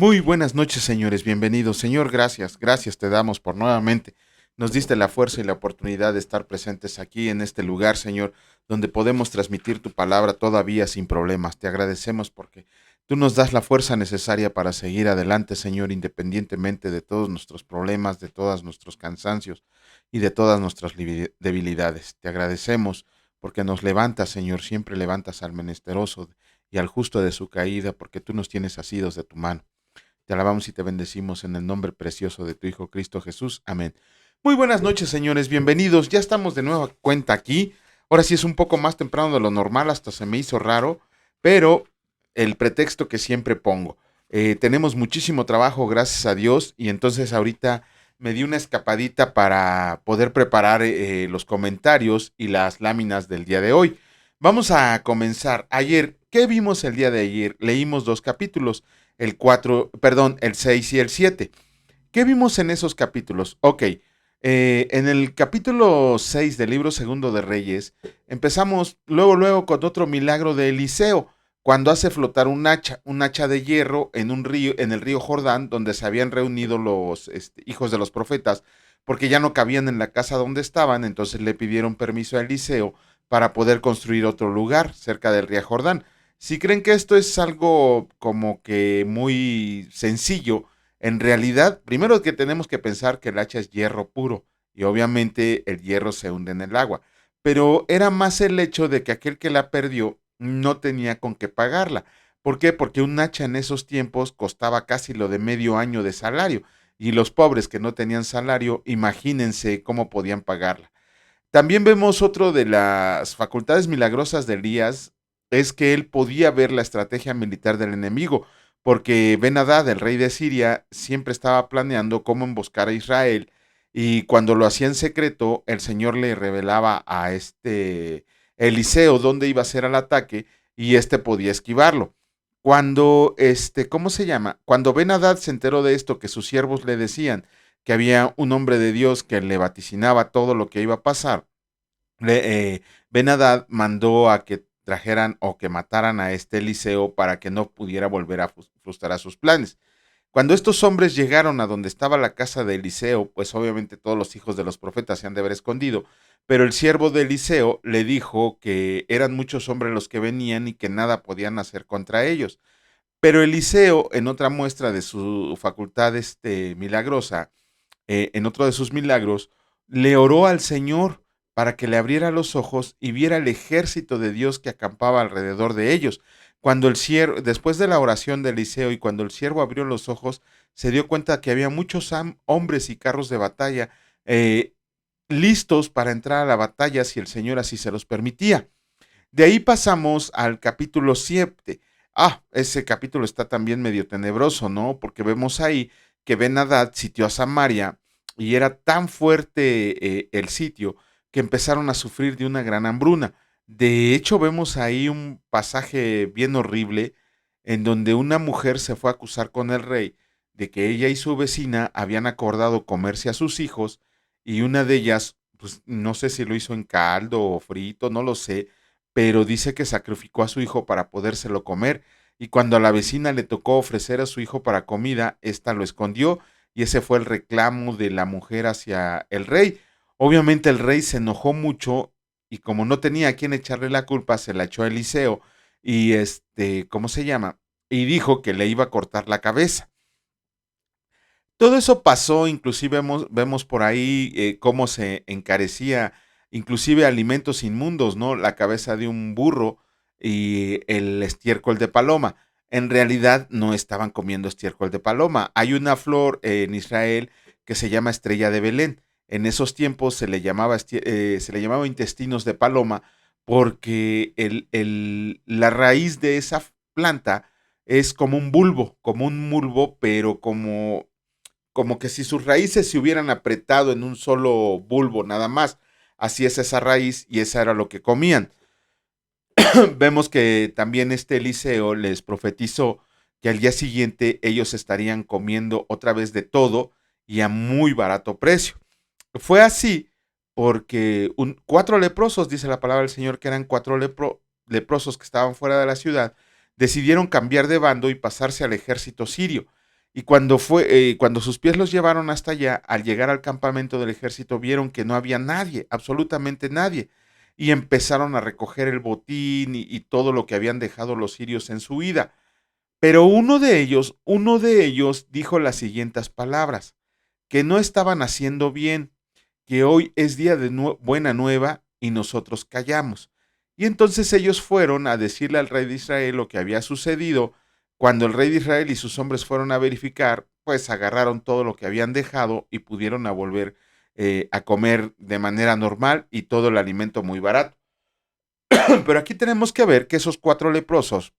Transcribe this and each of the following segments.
Muy buenas noches, señores. Bienvenidos. Señor, gracias. Gracias te damos por nuevamente. Nos diste la fuerza y la oportunidad de estar presentes aquí en este lugar, Señor, donde podemos transmitir tu palabra todavía sin problemas. Te agradecemos porque tú nos das la fuerza necesaria para seguir adelante, Señor, independientemente de todos nuestros problemas, de todos nuestros cansancios y de todas nuestras debilidades. Te agradecemos porque nos levantas, Señor, siempre levantas al menesteroso y al justo de su caída, porque tú nos tienes asidos de tu mano. Te alabamos y te bendecimos en el nombre precioso de tu Hijo Cristo Jesús. Amén. Muy buenas noches, señores. Bienvenidos. Ya estamos de nueva cuenta aquí. Ahora sí es un poco más temprano de lo normal, hasta se me hizo raro, pero el pretexto que siempre pongo. Tenemos muchísimo trabajo, gracias a Dios, y entonces ahorita me di una escapadita para poder preparar los comentarios y las láminas del día de hoy. Vamos a comenzar. Ayer, ¿qué vimos el día de ayer? Leímos dos capítulos, el 4, perdón, el 6 y el 7. ¿Qué vimos en esos capítulos? Ok, en el capítulo 6 del libro segundo de Reyes, empezamos luego con otro milagro de Eliseo, cuando hace flotar un hacha de hierro en un río, en el río Jordán, donde se habían reunido los hijos de los profetas, porque ya no cabían en la casa donde estaban, entonces le pidieron permiso a Eliseo para poder construir otro lugar cerca del río Jordán. Si creen que esto es algo como que muy sencillo, en realidad, primero que tenemos que pensar que el hacha es hierro puro y obviamente el hierro se hunde en el agua, pero era más el hecho de que aquel que la perdió no tenía con qué pagarla. ¿Por qué? Porque un hacha en esos tiempos costaba casi lo de medio año de salario y los pobres que no tenían salario, imagínense cómo podían pagarla. También vemos otro de las facultades milagrosas de Elías, es que él podía ver la estrategia militar del enemigo, porque Ben-Hadad, el rey de Siria, siempre estaba planeando cómo emboscar a Israel, y cuando lo hacía en secreto, el Señor le revelaba a este Eliseo dónde iba a ser el ataque, y este podía esquivarlo. Cuando, ¿cómo se llama? Cuando Ben-Hadad se enteró de esto, que sus siervos le decían que había un hombre de Dios que le vaticinaba todo lo que iba a pasar, Ben-Hadad mandó a que trajeran o que mataran a este Eliseo para que no pudiera volver a frustrar sus planes. Cuando estos hombres llegaron a donde estaba la casa de Eliseo, pues obviamente todos los hijos de los profetas se han de haber escondido, pero el siervo de Eliseo le dijo que eran muchos hombres los que venían y que nada podían hacer contra ellos. Pero Eliseo, en otra muestra de su facultad milagrosa, en otro de sus milagros, le oró al Señor para que le abriera los ojos y viera el ejército de Dios que acampaba alrededor de ellos. Cuando el siervo, después de la oración de Eliseo y cuando el siervo abrió los ojos, se dio cuenta que había muchos hombres y carros de batalla eh, listos para entrar a la batalla si el Señor así se los permitía. De ahí pasamos al capítulo 7. Ese capítulo está también medio tenebroso, ¿no? Porque vemos ahí que Ben-Hadad sitió a Samaria y era tan fuerte el sitio que empezaron a sufrir de una gran hambruna. De hecho, vemos ahí un pasaje bien horrible en donde una mujer se fue a acusar con el rey de que ella y su vecina habían acordado comerse a sus hijos, y una de ellas, pues no sé si lo hizo en caldo o frito, no lo sé, pero dice que sacrificó a su hijo para podérselo comer, y cuando a la vecina le tocó ofrecer a su hijo para comida, ésta lo escondió, y ese fue el reclamo de la mujer hacia el rey. Obviamente el rey se enojó mucho, y como no tenía a quien echarle la culpa, se la echó a Eliseo, y ¿cómo se llama? Y dijo que le iba a cortar la cabeza. Todo eso pasó, inclusive vemos por ahí cómo se encarecía inclusive alimentos inmundos, ¿no? La cabeza de un burro y el estiércol de paloma. En realidad no estaban comiendo estiércol de paloma. Hay una flor en Israel que se llama estrella de Belén. En esos tiempos se le llamaba intestinos de paloma porque la raíz de esa planta es como un bulbo, pero como que si sus raíces se hubieran apretado en un solo bulbo nada más. Así es esa raíz y esa era lo que comían. Vemos que también este Eliseo les profetizó que al día siguiente ellos estarían comiendo otra vez de todo y a muy barato precio. Fue así porque cuatro leprosos, dice la palabra del Señor, que eran cuatro leprosos que estaban fuera de la ciudad, decidieron cambiar de bando y pasarse al ejército sirio. Y cuando sus pies los llevaron hasta allá, al llegar al campamento del ejército, vieron que no había nadie, absolutamente nadie. Y empezaron a recoger el botín y todo lo que habían dejado los sirios en su huida. Pero uno de ellos dijo las siguientes palabras, que no estaban haciendo bien, que hoy es día de buena nueva y nosotros callamos. Y entonces ellos fueron a decirle al rey de Israel lo que había sucedido. Cuando el rey de Israel y sus hombres fueron a verificar, pues agarraron todo lo que habían dejado y pudieron a volver a comer de manera normal y todo el alimento muy barato. Pero aquí tenemos que ver que esos 4 leprosos,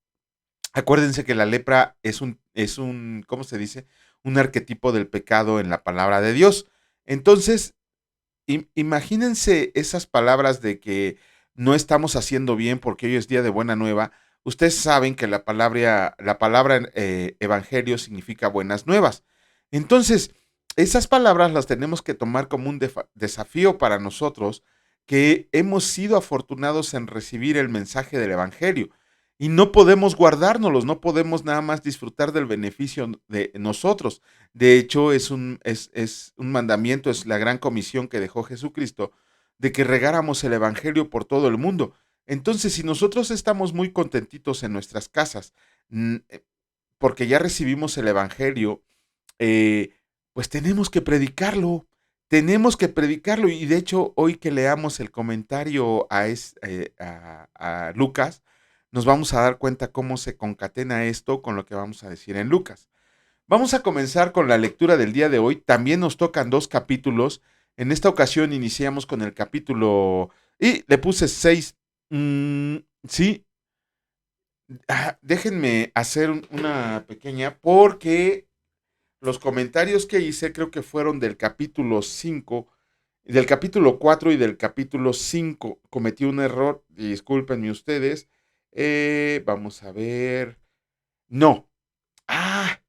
acuérdense que la lepra es un, ¿cómo se dice? Un arquetipo del pecado en la palabra de Dios. Entonces, imagínense esas palabras de que no estamos haciendo bien porque hoy es día de buena nueva. Ustedes saben que la palabra evangelio significa buenas nuevas. Entonces, esas palabras las tenemos que tomar como un desafío para nosotros que hemos sido afortunados en recibir el mensaje del evangelio. Y no podemos guardárnoslos, no podemos nada más disfrutar del beneficio de nosotros. De hecho, es un mandamiento, es la gran comisión que dejó Jesucristo, de que regáramos el Evangelio por todo el mundo. Entonces, si nosotros estamos muy contentitos en nuestras casas, porque ya recibimos el Evangelio, eh, pues tenemos que predicarlo. Y de hecho, hoy que leamos el comentario a Lucas, nos vamos a dar cuenta cómo se concatena esto con lo que vamos a decir en Lucas. Vamos a comenzar con la lectura del día de hoy. También nos tocan 2 capítulos. En esta ocasión iniciamos con el capítulo. Y le puse 6. Sí. Déjenme hacer una pequeña. Porque los comentarios que hice creo que fueron del capítulo 5. Del capítulo 4 y del capítulo 5. Cometí un error. Discúlpenme ustedes. Vamos a ver. No. Ah,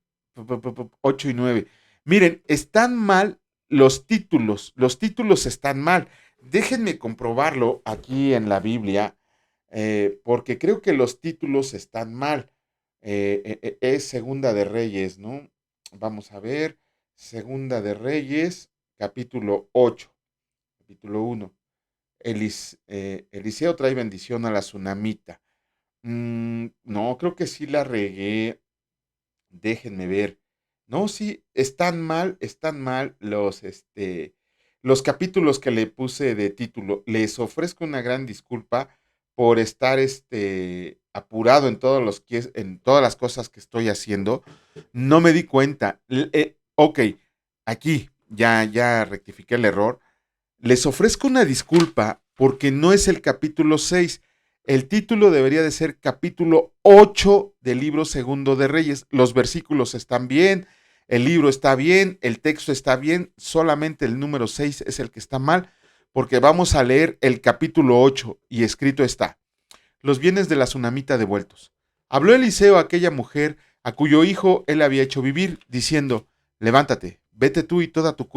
8 y 9. Miren, están mal los títulos están mal. Déjenme comprobarlo aquí en la Biblia, porque creo que los títulos están mal. Es Segunda de Reyes, ¿no? Vamos a ver, Segunda de Reyes, capítulo 8, capítulo 1. Eliseo trae bendición a la tsunamita. No, creo que sí la regué. Déjenme ver. No, sí, están mal los capítulos que le puse de título. Les ofrezco una gran disculpa por estar apurado en todas las cosas que estoy haciendo. No me di cuenta. Ok, aquí ya rectifiqué el error. Les ofrezco una disculpa porque no es el capítulo 6. El título debería de ser capítulo 8 del libro segundo de Reyes. Los versículos están bien, el libro está bien, el texto está bien, solamente el número 6 es el que está mal, porque vamos a leer el capítulo 8 y escrito está: los bienes de la tsunamita devueltos. Habló Eliseo a aquella mujer a cuyo hijo él había hecho vivir, diciendo: levántate, vete tú y toda tu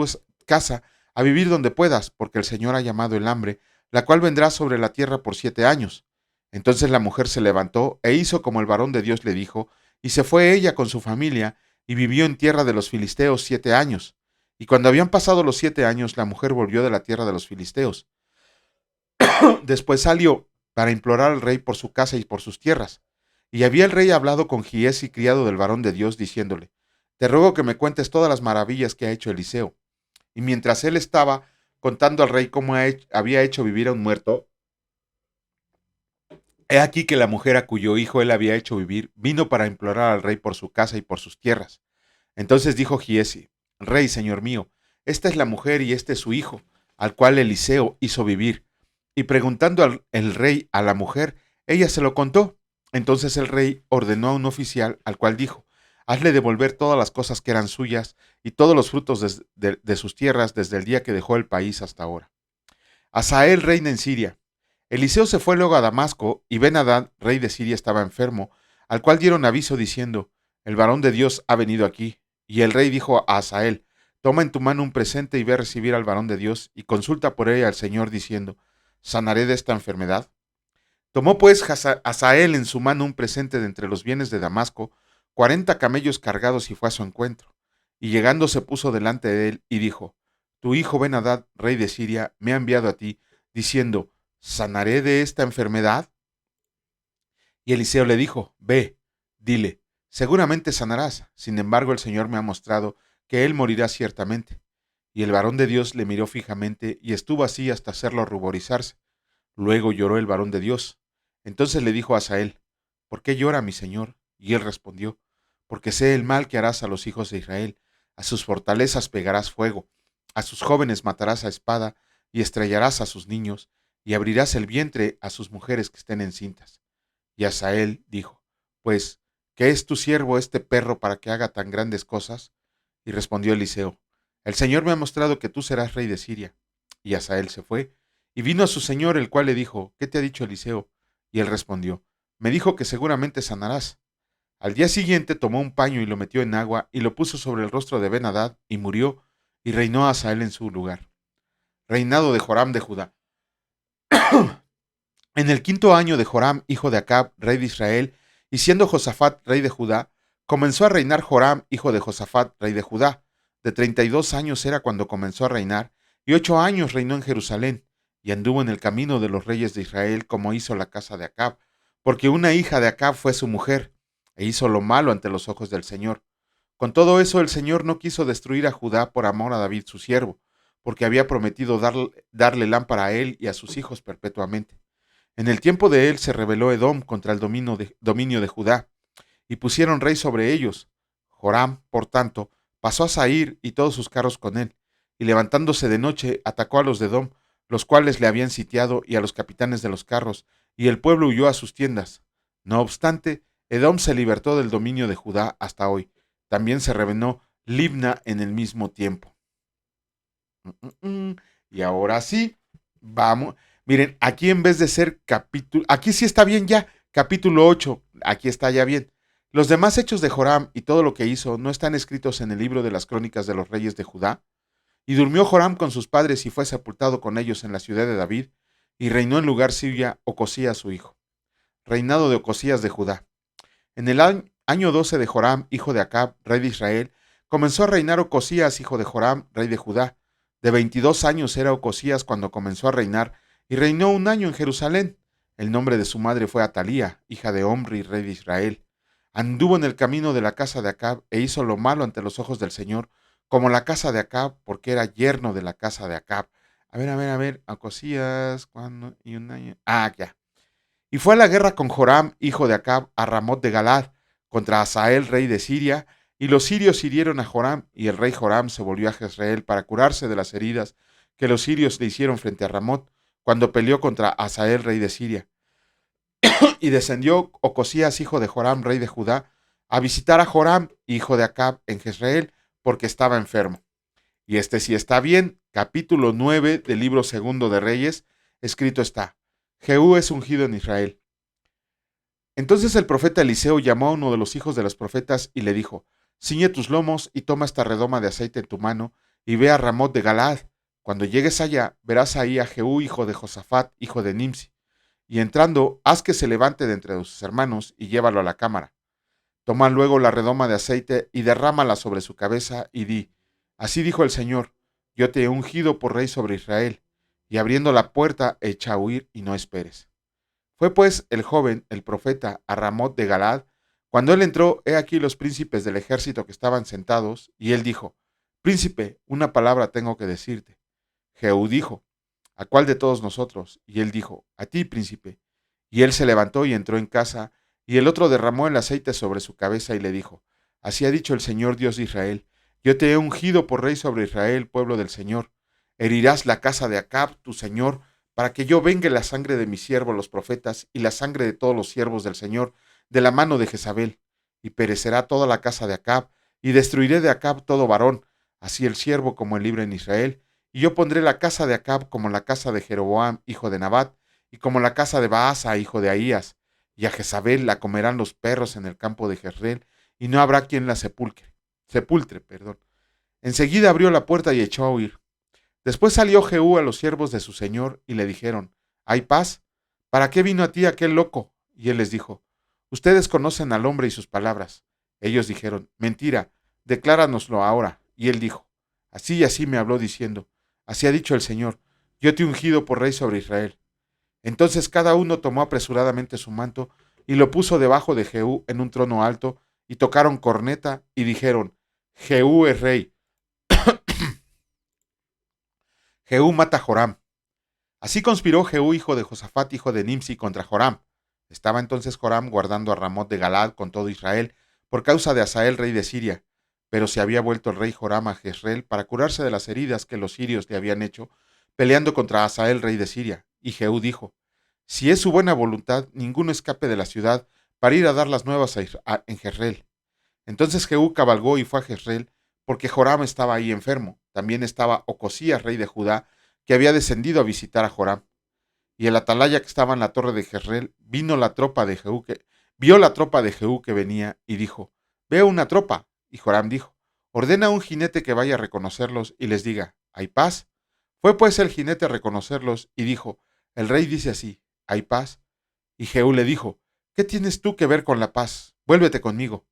casa a vivir donde puedas, porque el Señor ha llamado el hambre, la cual vendrá sobre la tierra por 7 años. Entonces la mujer se levantó e hizo como el varón de Dios le dijo, y se fue ella con su familia, y vivió en tierra de los filisteos 7 años. Y cuando habían pasado los 7 años, la mujer volvió de la tierra de los filisteos. Después salió para implorar al rey por su casa y por sus tierras. Y había el rey hablado con Giesi, criado del varón de Dios, diciéndole: te ruego que me cuentes todas las maravillas que ha hecho Eliseo. Y mientras él estaba contando al rey cómo había hecho vivir a un muerto, he aquí que la mujer a cuyo hijo él había hecho vivir vino para implorar al rey por su casa y por sus tierras. Entonces dijo Giesi: rey, señor mío, esta es la mujer y este es su hijo, al cual Eliseo hizo vivir. Y preguntando el rey a la mujer, ella se lo contó. Entonces el rey ordenó a un oficial, al cual dijo: hazle devolver todas las cosas que eran suyas y todos los frutos de sus tierras desde el día que dejó el país hasta ahora. Hazael reina en Siria. Eliseo se fue luego a Damasco, y Ben-Hadad, rey de Siria, estaba enfermo, al cual dieron aviso diciendo: el varón de Dios ha venido aquí. Y el rey dijo a Hazael: toma en tu mano un presente y ve a recibir al varón de Dios, y consulta por él al Señor, diciendo: ¿sanaré de esta enfermedad? Tomó pues Hazael en su mano un presente de entre los bienes de Damasco, 40 camellos cargados y fue a su encuentro. Y llegando se puso delante de él y dijo: Tu hijo Ben-Hadad, rey de Siria, me ha enviado a ti, diciendo: ¿Sanaré de esta enfermedad? Y Eliseo le dijo: Ve, dile, seguramente sanarás. Sin embargo, el Señor me ha mostrado que él morirá ciertamente. Y el varón de Dios le miró fijamente y estuvo así hasta hacerlo ruborizarse. Luego lloró el varón de Dios. Entonces le dijo a Asael: ¿Por qué llora mi señor? Y él respondió: Porque sé el mal que harás a los hijos de Israel. A sus fortalezas pegarás fuego, a sus jóvenes matarás a espada, y estrellarás a sus niños, y abrirás el vientre a sus mujeres que estén encintas. Y Asael dijo: Pues, ¿qué es tu siervo este perro para que haga tan grandes cosas? Y respondió Eliseo: El Señor me ha mostrado que tú serás rey de Siria. Y Asael se fue, y vino a su señor, el cual le dijo: ¿Qué te ha dicho Eliseo? Y él respondió: Me dijo que seguramente sanarás. Al día siguiente tomó un paño y lo metió en agua, y lo puso sobre el rostro de Ben-Hadad, y murió, y reinó Asael en su lugar. Reinado de Joram de Judá. En el 5.º año de Joram, hijo de Acab, rey de Israel, y siendo Josafat rey de Judá, comenzó a reinar Joram, hijo de Josafat, rey de Judá. De 32 años era cuando comenzó a reinar, y 8 años reinó en Jerusalén, y anduvo en el camino de los reyes de Israel, como hizo la casa de Acab, porque una hija de Acab fue su mujer, e hizo lo malo ante los ojos del Señor. Con todo eso, el Señor no quiso destruir a Judá por amor a David su siervo, porque había prometido darle lámpara a él y a sus hijos perpetuamente. En el tiempo de él se rebeló Edom contra el dominio de Judá, y pusieron rey sobre ellos. Joram, por tanto, pasó a Sair y todos sus carros con él, y levantándose de noche atacó a los de Edom, los cuales le habían sitiado, y a los capitanes de los carros, y el pueblo huyó a sus tiendas. No obstante, Edom se libertó del dominio de Judá hasta hoy. También se rebeló Libna en el mismo tiempo. Y ahora sí, vamos. Miren, aquí en vez de ser capítulo, aquí sí está bien ya, capítulo 8, aquí está ya bien. Los demás hechos de Joram y todo lo que hizo no están escritos en el libro de las crónicas de los reyes de Judá. Y durmió Joram con sus padres y fue sepultado con ellos en la ciudad de David, y reinó en lugar suya Ocosías su hijo. Reinado de Ocosías de Judá. En el año 12 de Joram, hijo de Acab, rey de Israel, comenzó a reinar Ocosías, hijo de Joram, rey de Judá. De 22 años era Ocosías cuando comenzó a reinar, y reinó 1 año en Jerusalén. El nombre de su madre fue Atalía, hija de Omri, rey de Israel. Anduvo en el camino de la casa de Acab, e hizo lo malo ante los ojos del Señor, como la casa de Acab, porque era yerno de la casa de Acab. Ocosías, ¿cuándo? Y 1 año. Ya. Y fue a la guerra con Joram, hijo de Acab, a Ramot de Galad, contra Hazael, rey de Siria, y los sirios hirieron a Joram, y el rey Joram se volvió a Jezreel para curarse de las heridas que los sirios le hicieron frente a Ramot, cuando peleó contra Hazael, rey de Siria. Y descendió Ocosías, hijo de Joram, rey de Judá, a visitar a Joram, hijo de Acab, en Jezreel, porque estaba enfermo. Y este sí está bien, capítulo 9 del libro segundo de Reyes, escrito está: Jehú es ungido en Israel. Entonces el profeta Eliseo llamó a uno de los hijos de los profetas y le dijo: Ciñe tus lomos y toma esta redoma de aceite en tu mano y ve a Ramot de Galaad. Cuando llegues allá, verás ahí a Jehú, hijo de Josafat, hijo de Nimsi. Y entrando, haz que se levante de entre sus hermanos y llévalo a la cámara. Toma luego la redoma de aceite y derrámala sobre su cabeza y di: Así dijo el Señor: Yo te he ungido por rey sobre Israel. Y abriendo la puerta, echa a huir y no esperes. Fue pues el joven, el profeta, a Ramot de Galad. Cuando él entró, he aquí los príncipes del ejército que estaban sentados, y él dijo: Príncipe, una palabra tengo que decirte. Jehú dijo: ¿A cuál de todos nosotros? Y él dijo: A ti, príncipe. Y él se levantó y entró en casa, y el otro derramó el aceite sobre su cabeza y le dijo: Así ha dicho el Señor Dios de Israel: Yo te he ungido por rey sobre Israel, pueblo del Señor. Herirás la casa de Acab, tu señor, para que yo vengue la sangre de mis siervos los profetas y la sangre de todos los siervos del Señor de la mano de Jezabel. Y perecerá toda la casa de Acab, y destruiré de Acab todo varón, así el siervo como el libre en Israel. Y yo pondré la casa de Acab como la casa de Jeroboam, hijo de Nabat, y como la casa de Baasa, hijo de Ahías. Y a Jezabel la comerán los perros en el campo de Jezreel, y no habrá quien la sepultre. Enseguida abrió la puerta y echó a huir. Después salió Jehú a los siervos de su señor, y le dijeron: ¿Hay paz? ¿Para qué vino a ti aquel loco? Y él les dijo: Ustedes conocen al hombre y sus palabras. Ellos dijeron: mentira, decláranoslo ahora. Y él dijo: así y así me habló diciendo: así ha dicho el Señor, yo te he ungido por rey sobre Israel. Entonces cada uno tomó apresuradamente su manto y lo puso debajo de Jehú en un trono alto, y tocaron corneta y dijeron: Jehú es rey. Jehú mata a Joram. Así conspiró Jehú, hijo de Josafat, hijo de Nimsi, contra Joram. Estaba entonces Joram guardando a Ramot de Galad con todo Israel, por causa de Hazael, rey de Siria. Pero se había vuelto el rey Joram a Jezreel para curarse de las heridas que los sirios le habían hecho, peleando contra Hazael, rey de Siria. Y Jehú dijo: si es su buena voluntad, ninguno escape de la ciudad para ir a dar las nuevas en Jezreel. Entonces Jehú cabalgó y fue a Jezreel, porque Joram estaba ahí enfermo. También estaba Ocosías, rey de Judá, que había descendido a visitar a Joram. Y el atalaya que estaba en la torre de Jezreel vio la tropa de Jehú que venía y dijo: veo una tropa. Y Joram dijo: ordena a un jinete que vaya a reconocerlos y les diga: ¿hay paz? Fue pues el jinete a reconocerlos y dijo: el rey dice así: ¿hay paz? Y Jehú le dijo: ¿qué tienes tú que ver con la paz? Vuélvete conmigo.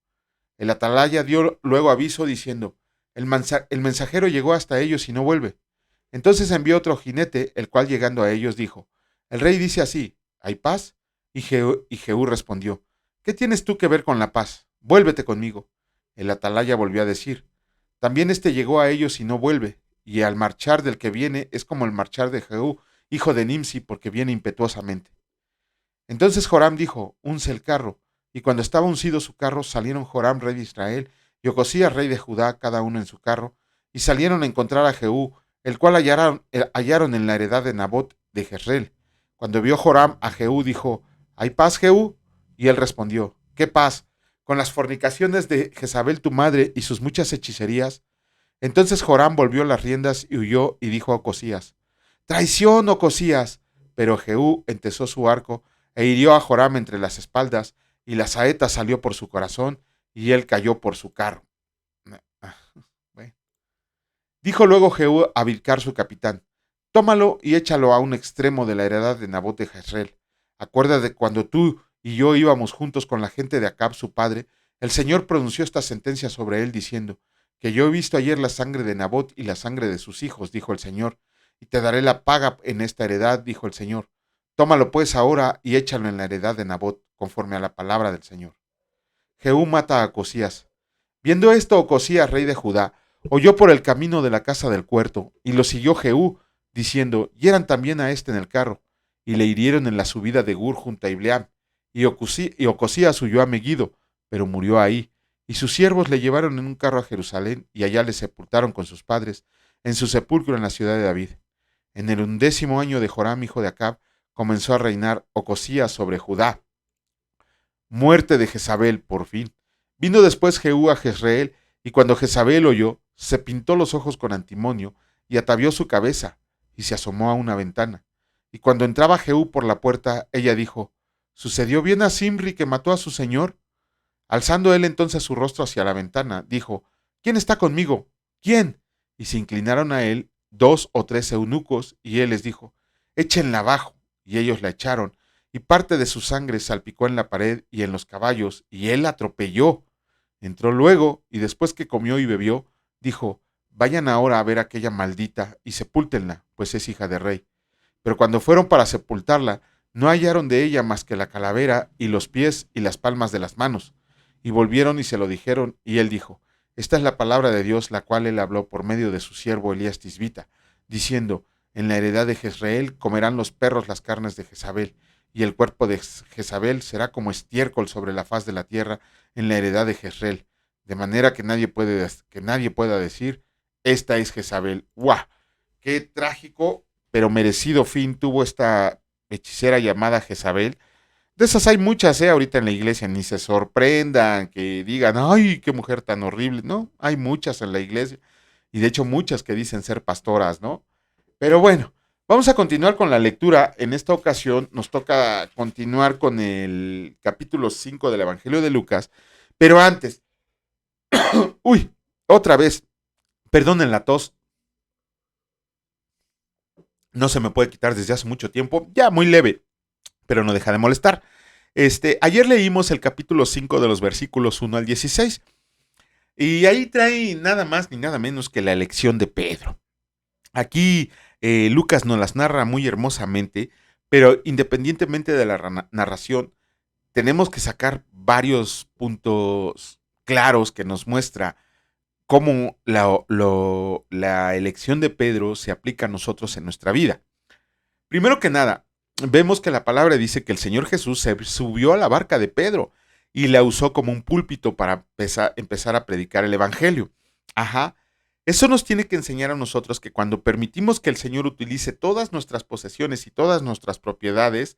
El atalaya dio luego aviso diciendo: el mensajero llegó hasta ellos y no vuelve. Entonces envió otro jinete, el cual llegando a ellos dijo: el rey dice así: ¿hay paz? Y Jehú respondió: ¿qué tienes tú que ver con la paz? Vuélvete conmigo. El atalaya volvió a decir: también este llegó a ellos y no vuelve, y al marchar del que viene es como el marchar de Jehú, hijo de Nimsi, porque viene impetuosamente. Entonces Joram dijo: unce el carro. Y cuando estaba uncido su carro, salieron Joram, rey de Israel, y Ocosías, rey de Judá, cada uno en su carro, y salieron a encontrar a Jehú, el cual hallaron en la heredad de Nabot de Jezreel. Cuando vio Joram a Jehú, dijo: ¿hay paz, Jehú? Y él respondió: ¿qué paz? Con las fornicaciones de Jezabel tu madre y sus muchas hechicerías. Entonces Joram volvió las riendas y huyó, y dijo a Ocosías: traición, Ocosías. Pero Jehú entesó su arco e hirió a Joram entre las espaldas, y la saeta salió por su corazón, y él cayó por su carro. Bueno. Dijo luego Jehú a Bilcar su capitán: tómalo y échalo a un extremo de la heredad de Nabot de Jezreel. Acuérdate cuando tú y yo íbamos juntos con la gente de Acab su padre, el Señor pronunció esta sentencia sobre él diciendo: que yo he visto ayer la sangre de Nabot y la sangre de sus hijos, dijo el Señor, y te daré la paga en esta heredad, dijo el Señor. Tómalo pues ahora y échalo en la heredad de Nabot, conforme a la palabra del Señor. Jehú mata a Ocosías. Viendo esto, Ocosías, rey de Judá, oyó por el camino de la casa del cuarto, y lo siguió Jehú, diciendo: hieran también a este en el carro. Y le hirieron en la subida de Gur junto a Ibleam. Y Ocosías huyó a Megiddo, pero murió ahí. Y sus siervos le llevaron en un carro a Jerusalén, y allá le sepultaron con sus padres, en su sepulcro en la ciudad de David. En el 11º año de Joram, hijo de Acab, comenzó a reinar Ocosías sobre Judá. Muerte de Jezabel, por fin. Vino después Jehú a Jezreel, y cuando Jezabel oyó, se pintó los ojos con antimonio, y atavió su cabeza, y se asomó a una ventana. Y cuando entraba Jehú por la puerta, ella dijo: ¿sucedió bien a Simri que mató a su señor? Alzando él entonces su rostro hacia la ventana, dijo: ¿quién está conmigo? ¿Quién? Y se inclinaron a él 2 o 3 eunucos, y él les dijo: échenla abajo. Y ellos la echaron, y parte de su sangre salpicó en la pared y en los caballos, y él la atropelló. Entró luego, y después que comió y bebió, dijo: vayan ahora a ver a aquella maldita, y sepúltenla, pues es hija de rey. Pero cuando fueron para sepultarla, no hallaron de ella más que la calavera y los pies y las palmas de las manos. Y volvieron y se lo dijeron, y él dijo: esta es la palabra de Dios, la cual él habló por medio de su siervo Elías Tisbita, diciendo: en la heredad de Jezreel comerán los perros las carnes de Jezabel, y el cuerpo de Jezabel será como estiércol sobre la faz de la tierra en la heredad de Jezreel, de manera que nadie pueda decir: esta es Jezabel. ¡Guau! ¡Qué trágico pero merecido fin tuvo esta hechicera llamada Jezabel! De esas hay muchas, ahorita en la iglesia, ni se sorprendan que digan: ¡ay, qué mujer tan horrible! No, hay muchas en la iglesia, y de hecho muchas que dicen ser pastoras, ¿no? Pero bueno, vamos a continuar con la lectura. En esta ocasión nos toca continuar con el capítulo 5 del Evangelio de Lucas, pero antes, uy, otra vez, perdonen la tos, no se me puede quitar desde hace mucho tiempo, ya muy leve, pero no deja de molestar. Ayer leímos el capítulo 5 de los versículos 1 al 16. Y ahí trae nada más ni nada menos que la elección de Pedro. Aquí Lucas nos las narra muy hermosamente, pero independientemente de la narración, tenemos que sacar varios puntos claros que nos muestra cómo la elección de Pedro se aplica a nosotros en nuestra vida. Primero que nada, vemos que la palabra dice que el Señor Jesús se subió a la barca de Pedro y la usó como un púlpito para empezar a predicar el Evangelio. Ajá. Eso nos tiene que enseñar a nosotros que cuando permitimos que el Señor utilice todas nuestras posesiones y todas nuestras propiedades,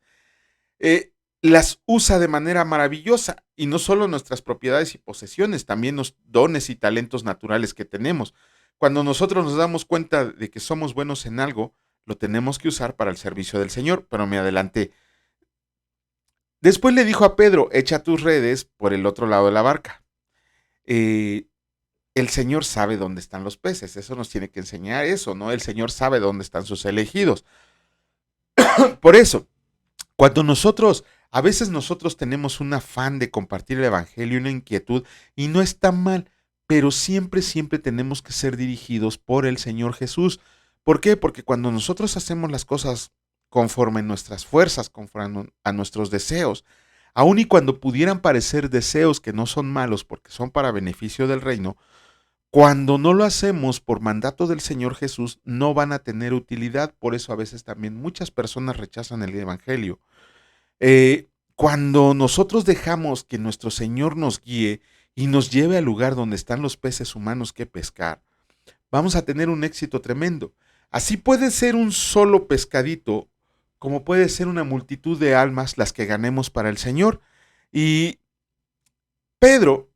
eh, las usa de manera maravillosa. Y no solo nuestras propiedades y posesiones, también los dones y talentos naturales que tenemos. Cuando nosotros nos damos cuenta de que somos buenos en algo, lo tenemos que usar para el servicio del Señor. Pero me adelanté. Después le dijo a Pedro, echa tus redes por el otro lado de la barca. Eh, el Señor sabe dónde están los peces. Eso nos tiene que enseñar eso, ¿no? El Señor sabe dónde están sus elegidos. Por eso, cuando a veces nosotros tenemos un afán de compartir el Evangelio, una inquietud, y no está mal, pero siempre, siempre tenemos que ser dirigidos por el Señor Jesús. ¿Por qué? Porque cuando nosotros hacemos las cosas conforme nuestras fuerzas, conforme a nuestros deseos, aun y cuando pudieran parecer deseos que no son malos porque son para beneficio del reino, cuando no lo hacemos por mandato del Señor Jesús, no van a tener utilidad. Por eso a veces también muchas personas rechazan el Evangelio. Cuando nosotros dejamos que nuestro Señor nos guíe y nos lleve al lugar donde están los peces humanos que pescar, vamos a tener un éxito tremendo. Así puede ser un solo pescadito, como puede ser una multitud de almas las que ganemos para el Señor. Y Pedro,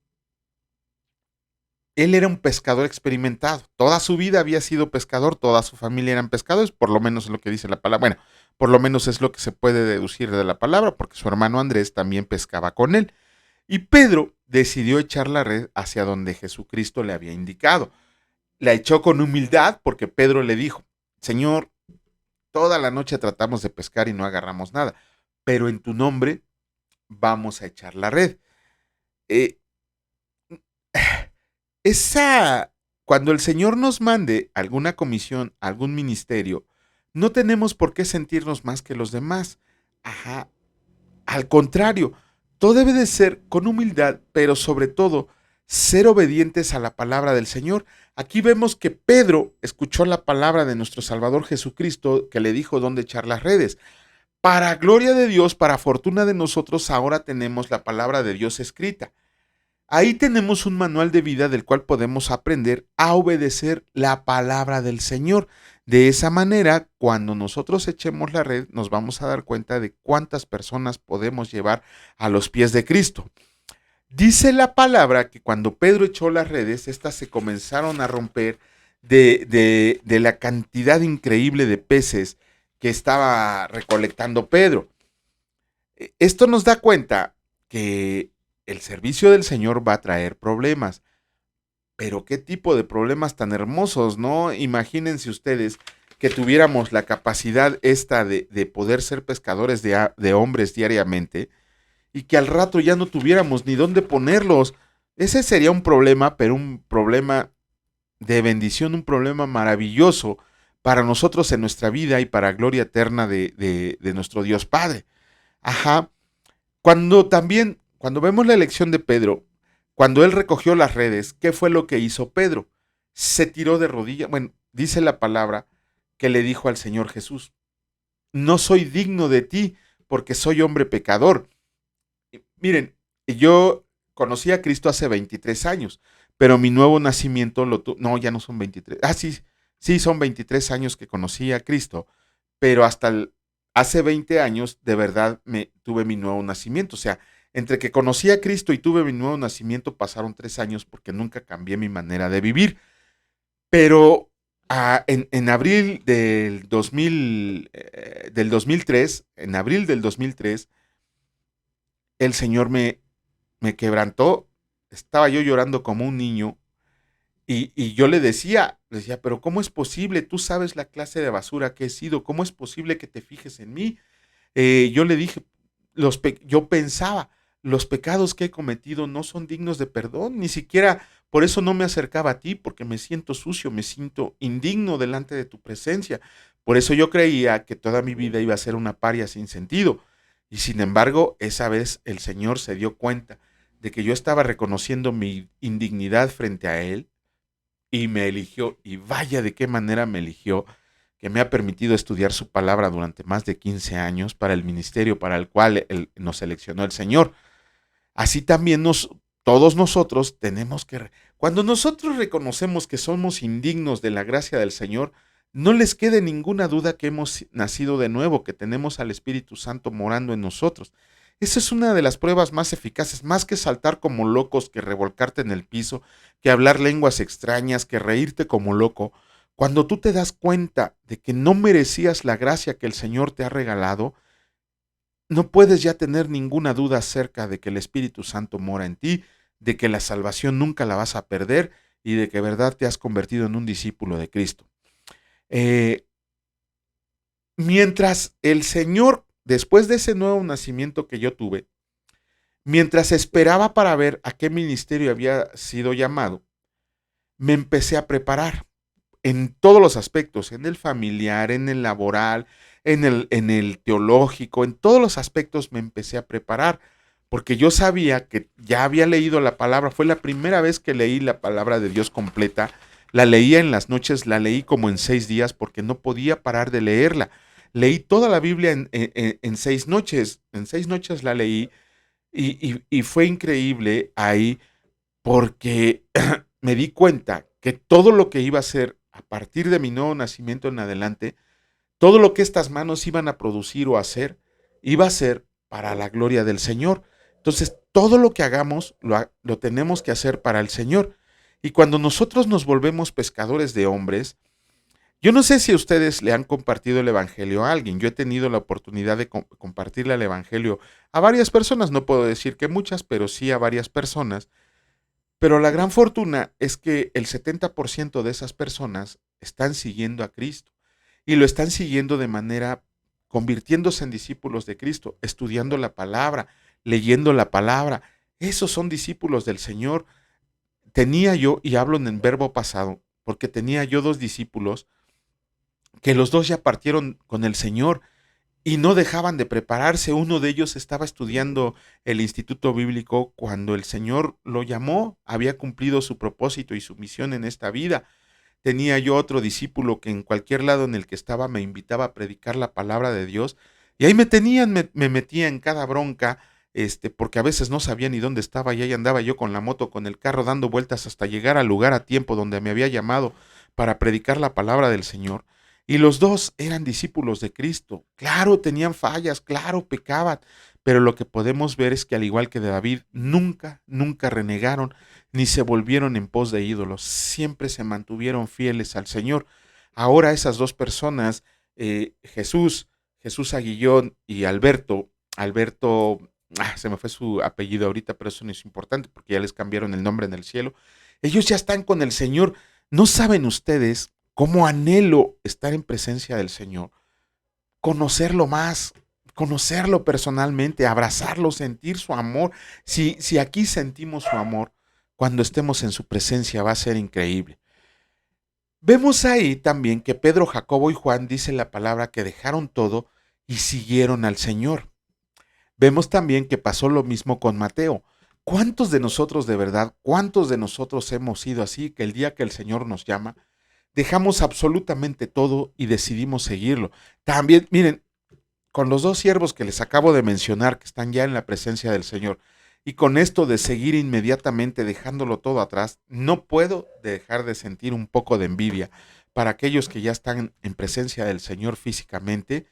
él era un pescador experimentado. Toda su vida había sido pescador, toda su familia eran pescadores, por lo menos es lo que dice la palabra. Bueno, por lo menos es lo que se puede deducir de la palabra, porque su hermano Andrés también pescaba con él. Y Pedro decidió echar la red hacia donde Jesucristo le había indicado. La echó con humildad porque Pedro le dijo, Señor, toda la noche tratamos de pescar y no agarramos nada, pero en tu nombre vamos a echar la red. Eh, esa, cuando el Señor nos mande alguna comisión, algún ministerio, no tenemos por qué sentirnos más que los demás. Ajá. Al contrario, todo debe de ser con humildad, pero sobre todo ser obedientes a la palabra del Señor. Aquí vemos que Pedro escuchó la palabra de nuestro Salvador Jesucristo que le dijo dónde echar las redes. Para gloria de Dios, para fortuna de nosotros, ahora tenemos la palabra de Dios escrita. Ahí tenemos un manual de vida del cual podemos aprender a obedecer la palabra del Señor. De esa manera, cuando nosotros echemos la red, nos vamos a dar cuenta de cuántas personas podemos llevar a los pies de Cristo. Dice la palabra que cuando Pedro echó las redes, estas se comenzaron a romper de la cantidad increíble de peces que estaba recolectando Pedro. Esto nos da cuenta que el servicio del Señor va a traer problemas. Pero qué tipo de problemas tan hermosos, ¿no? Imagínense ustedes que tuviéramos la capacidad esta de poder ser pescadores de hombres diariamente y que al rato ya no tuviéramos ni dónde ponerlos. Ese sería un problema, pero un problema de bendición, un problema maravilloso para nosotros en nuestra vida y para gloria eterna de nuestro Dios Padre. Ajá. Cuando vemos la elección de Pedro, cuando él recogió las redes, ¿qué fue lo que hizo Pedro? Se tiró de rodillas. Bueno, dice la palabra que le dijo al Señor Jesús, no soy digno de ti porque soy hombre pecador. Miren, yo conocí a Cristo hace 23 años, pero mi nuevo nacimiento no, ya no son 23. Ah, sí, sí, son 23 años que conocí a Cristo, pero hace 20 años de verdad tuve mi nuevo nacimiento. O sea, entre que conocí a Cristo y tuve mi nuevo nacimiento pasaron 3 años porque nunca cambié mi manera de vivir. Pero en abril del 2003, en abril del 2003, el Señor me quebrantó. Estaba yo llorando como un niño y yo le decía, pero ¿cómo es posible? Tú sabes la clase de basura que he sido. ¿Cómo es posible que te fijes en mí? Yo le dije, yo pensaba, los pecados que he cometido no son dignos de perdón, ni siquiera por eso no me acercaba a ti, porque me siento sucio, me siento indigno delante de tu presencia. Por eso yo creía que toda mi vida iba a ser una paria sin sentido. Y sin embargo, esa vez el Señor se dio cuenta de que yo estaba reconociendo mi indignidad frente a Él y me eligió, y vaya de qué manera me eligió, que me ha permitido estudiar su palabra durante más de 15 años para el ministerio para el cual nos seleccionó el Señor. Así también todos nosotros tenemos que, cuando nosotros reconocemos que somos indignos de la gracia del Señor, no les quede ninguna duda que hemos nacido de nuevo, que tenemos al Espíritu Santo morando en nosotros. Esa es una de las pruebas más eficaces, más que saltar como locos, que revolcarte en el piso, que hablar lenguas extrañas, que reírte como loco. Cuando tú te das cuenta de que no merecías la gracia que el Señor te ha regalado, no puedes ya tener ninguna duda acerca de que el Espíritu Santo mora en ti, de que la salvación nunca la vas a perder y de que de verdad te has convertido en un discípulo de Cristo. Eh, Mientras el Señor, después de ese nuevo nacimiento que yo tuve, mientras esperaba para ver a qué ministerio había sido llamado, me empecé a preparar en todos los aspectos, en el familiar, en el laboral, en el teológico, en todos los aspectos me empecé a preparar, porque yo sabía que ya había leído la palabra, fue la primera vez que leí la palabra de Dios completa, la leía en las noches, la leí como en 6 días porque no podía parar de leerla. Leí toda la Biblia en 6 noches, en 6 noches la leí y fue increíble ahí porque me di cuenta que todo lo que iba a hacer a partir de mi nuevo nacimiento en adelante, todo lo que estas manos iban a producir o hacer, iba a ser para la gloria del Señor. Entonces, todo lo que hagamos lo tenemos que hacer para el Señor. Y cuando nosotros nos volvemos pescadores de hombres, yo no sé si ustedes le han compartido el Evangelio a alguien. Yo he tenido la oportunidad de compartirle el Evangelio a varias personas, no puedo decir que muchas, pero sí a varias personas. Pero la gran fortuna es que el 70% de esas personas están siguiendo a Cristo y lo están siguiendo de manera convirtiéndose en discípulos de Cristo, estudiando la palabra, leyendo la palabra. Esos son discípulos del Señor. Tenía yo, y hablo en el verbo pasado, porque tenía yo 2 discípulos que los 2 ya partieron con el Señor y no dejaban de prepararse. Uno de ellos estaba estudiando el Instituto Bíblico cuando el Señor lo llamó, había cumplido su propósito y su misión en esta vida. Tenía yo otro discípulo que en cualquier lado en el que estaba me invitaba a predicar la palabra de Dios y ahí me tenían, me metía en cada bronca, porque a veces no sabía ni dónde estaba y ahí andaba yo con la moto, con el carro dando vueltas hasta llegar al lugar a tiempo donde me había llamado para predicar la palabra del Señor. Y los 2 eran discípulos de Cristo. Claro, tenían fallas, claro, pecaban, pero lo que podemos ver es que al igual que de David, nunca, nunca renegaron ni se volvieron en pos de ídolos, siempre se mantuvieron fieles al Señor. Ahora esas 2 personas, Jesús Aguillón y Alberto, se me fue su apellido ahorita, pero eso no es importante porque ya les cambiaron el nombre en el cielo. Ellos ya están con el Señor. ¿No saben ustedes cómo anhelo estar en presencia del Señor? Conocerlo más, conocerlo personalmente, abrazarlo, sentir su amor. Si aquí sentimos su amor, cuando estemos en su presencia va a ser increíble. Vemos ahí también que Pedro, Jacobo y Juan dice la palabra que dejaron todo y siguieron al Señor. Vemos también que pasó lo mismo con Mateo. ¿Cuántos de nosotros de verdad, cuántos de nosotros hemos sido así que el día que el Señor nos llama, dejamos absolutamente todo y decidimos seguirlo? También, miren, con los 2 siervos que les acabo de mencionar, que están ya en la presencia del Señor, y con esto de seguir inmediatamente dejándolo todo atrás, no puedo dejar de sentir un poco de envidia para aquellos que ya están en presencia del Señor físicamente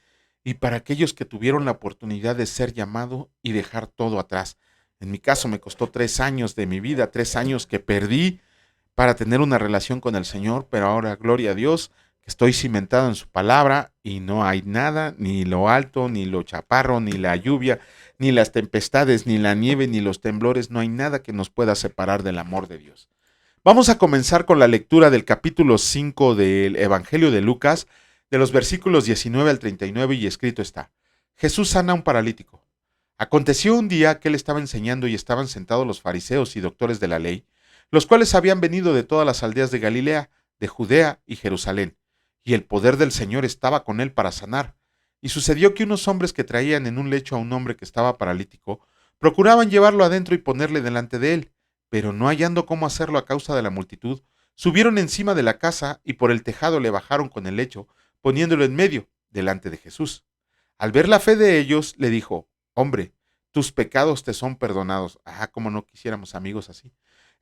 y para aquellos que tuvieron la oportunidad de ser llamado y dejar todo atrás. En mi caso me costó 3 años de mi vida, 3 años que perdí para tener una relación con el Señor, pero ahora, gloria a Dios, que estoy cimentado en su palabra y no hay nada, ni lo alto, ni lo chaparro, ni la lluvia, ni las tempestades, ni la nieve, ni los temblores, no hay nada que nos pueda separar del amor de Dios. Vamos a comenzar con la lectura del capítulo 5 del Evangelio de Lucas, de los versículos 19 al 39, y escrito está: Jesús sana a un paralítico. Aconteció un día que él estaba enseñando y estaban sentados los fariseos y doctores de la ley, los cuales habían venido de todas las aldeas de Galilea, de Judea y Jerusalén, y el poder del Señor estaba con él para sanar. Y sucedió que unos hombres que traían en un lecho a un hombre que estaba paralítico, procuraban llevarlo adentro y ponerle delante de él, pero no hallando cómo hacerlo a causa de la multitud, subieron encima de la casa y por el tejado le bajaron con el lecho, poniéndolo en medio, delante de Jesús. Al ver la fe de ellos, le dijo: Hombre, tus pecados te son perdonados. Ah, como no quisiéramos amigos así.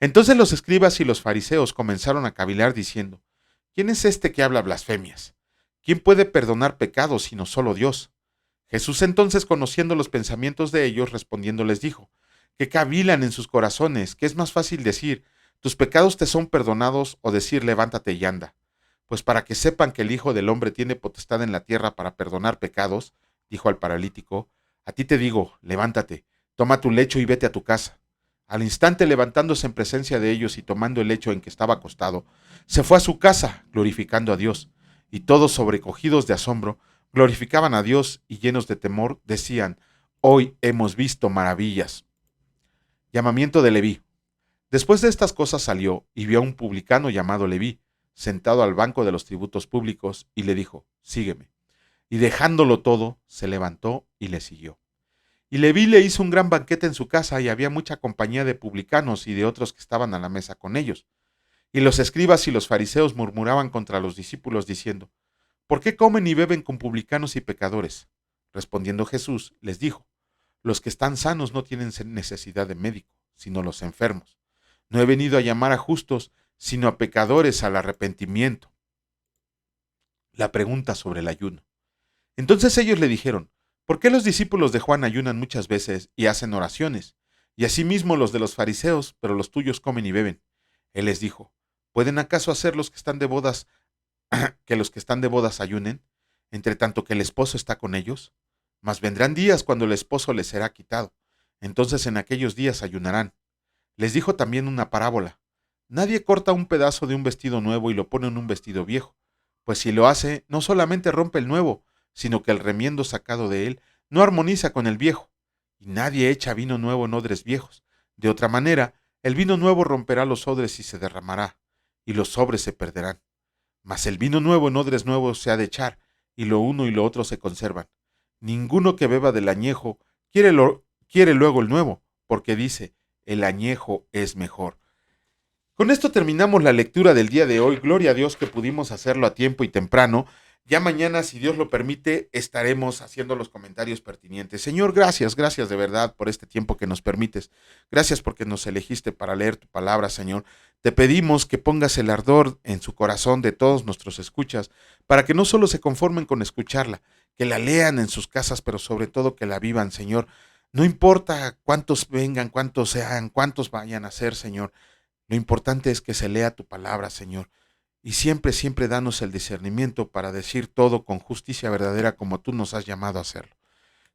Entonces los escribas y los fariseos comenzaron a cavilar diciendo: ¿Quién es este que habla blasfemias? ¿Quién puede perdonar pecados sino solo Dios? Jesús entonces, conociendo los pensamientos de ellos, respondiendo les dijo: ¿Qué cavilan en sus corazones? ¿Qué es más fácil decir: tus pecados te son perdonados, o decir: levántate y anda? Pues para que sepan que el Hijo del Hombre tiene potestad en la tierra para perdonar pecados, dijo al paralítico: a ti te digo, levántate, toma tu lecho y vete a tu casa. Al instante, levantándose en presencia de ellos y tomando el lecho en que estaba acostado, se fue a su casa, glorificando a Dios. Y todos, sobrecogidos de asombro, glorificaban a Dios, y llenos de temor decían: hoy hemos visto maravillas. Llamamiento de Leví. Después de estas cosas salió y vio a un publicano llamado Leví, sentado al banco de los tributos públicos, y le dijo: sígueme. Y dejándolo todo, se levantó y le siguió. Y Leví le hizo un gran banquete en su casa, y había mucha compañía de publicanos y de otros que estaban a la mesa con ellos. Y los escribas y los fariseos murmuraban contra los discípulos diciendo: ¿por qué comen y beben con publicanos y pecadores? Respondiendo Jesús, les dijo: los que están sanos no tienen necesidad de médico, sino los enfermos. No he venido a llamar a justos, sino a pecadores al arrepentimiento. La pregunta sobre el ayuno. Entonces ellos le dijeron: ¿por qué los discípulos de Juan ayunan muchas veces y hacen oraciones? Y asimismo los de los fariseos, pero los tuyos comen y beben. Él les dijo: ¿pueden acaso hacer los que están de bodas que los que están de bodas ayunen, entre tanto que el esposo está con ellos? Mas vendrán días cuando el esposo les será quitado. Entonces en aquellos días ayunarán. Les dijo también una parábola: nadie corta un pedazo de un vestido nuevo y lo pone en un vestido viejo, pues si lo hace, no solamente rompe el nuevo, sino que el remiendo sacado de él no armoniza con el viejo. Y nadie echa vino nuevo en odres viejos. De otra manera, el vino nuevo romperá los odres y se derramará, y los sobres se perderán. Mas el vino nuevo en odres nuevos se ha de echar, y lo uno y lo otro se conservan. Ninguno que beba del añejo quiere luego el nuevo, porque dice: el añejo es mejor. Con esto terminamos la lectura del día de hoy. Gloria a Dios que pudimos hacerlo a tiempo y temprano. Ya mañana, si Dios lo permite, estaremos haciendo los comentarios pertinentes. Señor, gracias, gracias de verdad por este tiempo que nos permites. Gracias porque nos elegiste para leer tu palabra, Señor. Te pedimos que pongas el ardor en su corazón de todos nuestros escuchas, para que no solo se conformen con escucharla, que la lean en sus casas, pero sobre todo que la vivan, Señor. No importa cuántos vengan, cuántos sean, cuántos vayan a ser, Señor. Lo importante es que se lea tu palabra, Señor. Y siempre, siempre danos el discernimiento para decir todo con justicia verdadera como tú nos has llamado a hacerlo.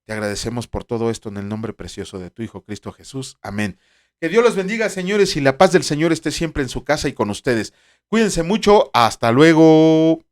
Te agradecemos por todo esto en el nombre precioso de tu Hijo Cristo Jesús. Amén. Que Dios los bendiga, señores, y la paz del Señor esté siempre en su casa y con ustedes. Cuídense mucho. Hasta luego.